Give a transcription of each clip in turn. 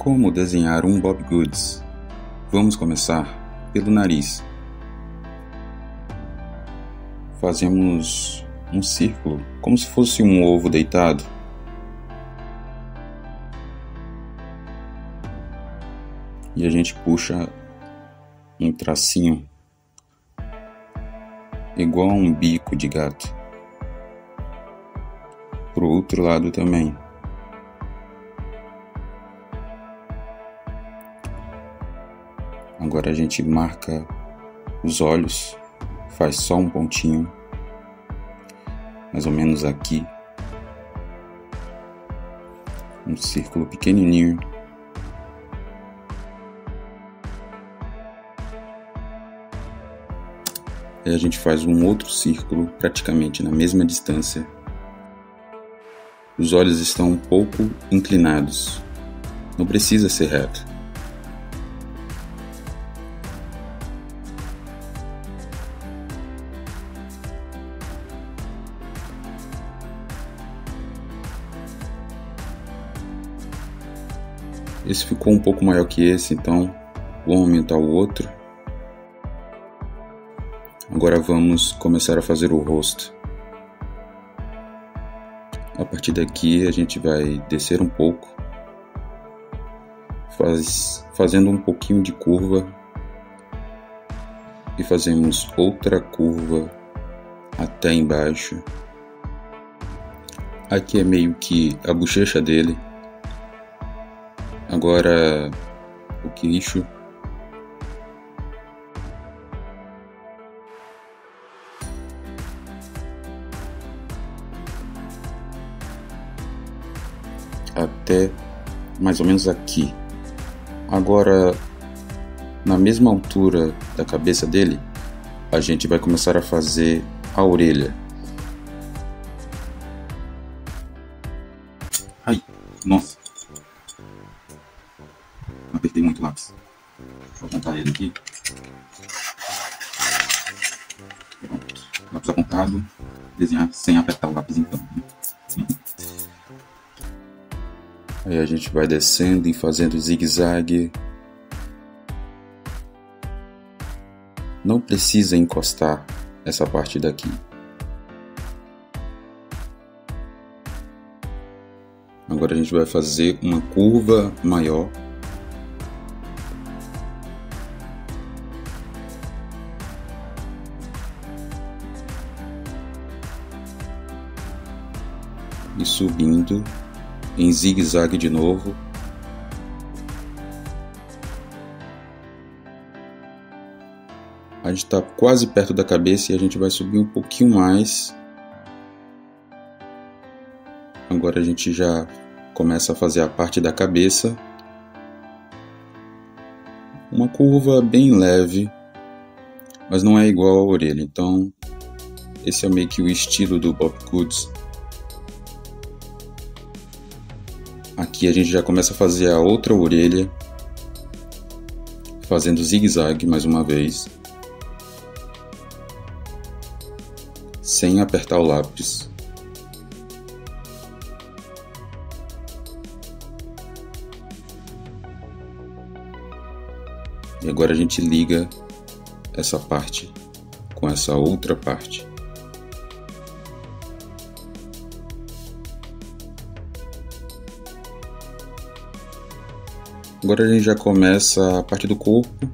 Como desenhar um Bob Goods? Vamos começar pelo nariz. Fazemos um círculo, como se fosse um ovo deitado. E a gente puxa um tracinho, igual a um bico de gato. Pro outro lado também. Agora a gente marca os olhos, faz só um pontinho, mais ou menos aqui. Um círculo pequenininho. Aí a gente faz um outro círculo praticamente na mesma distância. Os olhos estão um pouco inclinados, não precisa ser reto. Esse ficou um pouco maior que esse, então vou aumentar o outro. Agora vamos começar a fazer o rosto. A partir daqui a gente vai descer um pouco, fazendo um pouquinho de curva e fazemos outra curva até embaixo. Aqui é meio que a bochecha dele. Agora o queixo. Até mais ou menos aqui. Agora, na mesma altura da cabeça dele, a gente vai começar a fazer a orelha. Ai, nossa. Apertei muito o lápis. Vou apontar ele aqui. Pronto. Lápis apontado. Desenhar sem apertar o lápis então. Aí a gente vai descendo e fazendo zigue-zague. Não precisa encostar essa parte daqui. Agora a gente vai fazer uma curva maior. E subindo em zigue-zague de novo. A gente está quase perto da cabeça e a gente vai subir um pouquinho mais. Agora a gente já começa a fazer a parte da cabeça. Uma curva bem leve, mas não é igual a orelha. Então esse é meio que o estilo do Bob Goods. Aqui a gente já começa a fazer a outra orelha, fazendo zigue-zague mais uma vez, sem apertar o lápis. E agora a gente liga essa parte com essa outra parte. Agora a gente já começa a parte do corpo.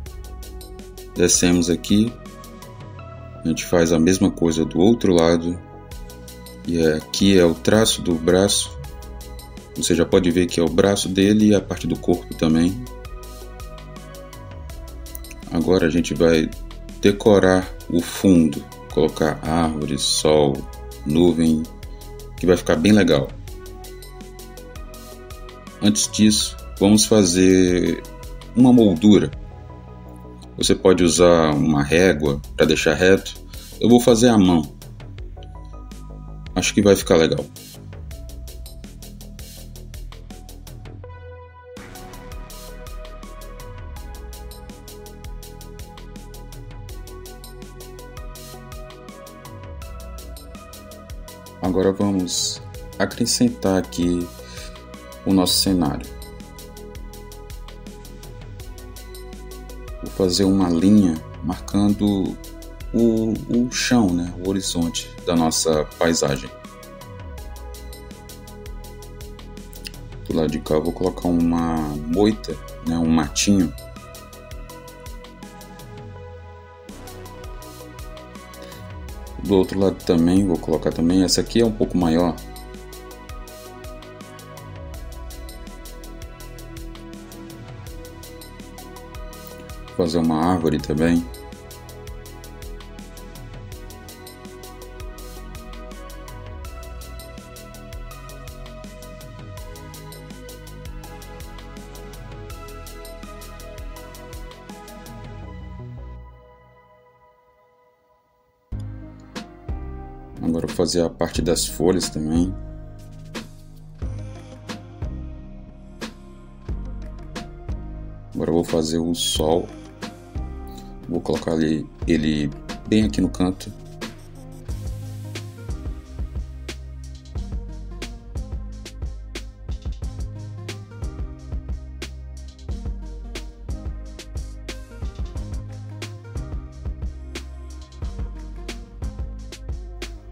Descemos aqui. A gente faz a mesma coisa do outro lado. E aqui é o traço do braço. Você já pode ver que é o braço dele e a parte do corpo também. Agora a gente vai decorar o fundo. Colocar árvores, sol, nuvem, que vai ficar bem legal. Antes disso, vamos fazer uma moldura. Você pode usar uma régua para deixar reto. Eu vou fazer à mão. Acho que vai ficar legal. Agora vamos acrescentar aqui o nosso cenário. Vou fazer uma linha marcando o chão, né? O horizonte da nossa paisagem. Do lado de cá eu vou colocar uma moita, né? Um matinho. Do outro lado também vou colocar também. Essa aqui é um pouco maior. Vou fazer uma árvore também. Agora vou fazer a parte das folhas também. Agora eu vou fazer o sol. Vou colocar ele bem aqui no canto.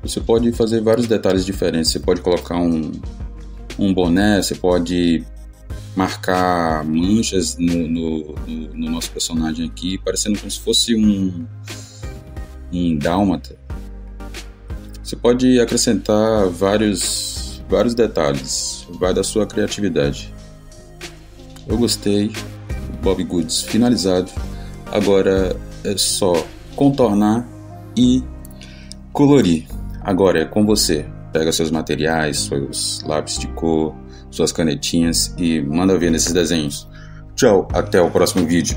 Você pode fazer vários detalhes diferentes. Você pode colocar um boné, você pode marcar manchas no nosso personagem aqui, parecendo como se fosse um dálmata. Você pode acrescentar vários detalhes, vai da sua criatividade. Eu gostei, Bob Goods finalizado. Agora é só contornar e colorir. Agora é com você. Pega seus materiais, seus lápis de cor, suas canetinhas e manda ver nesses desenhos. Tchau, até o próximo vídeo.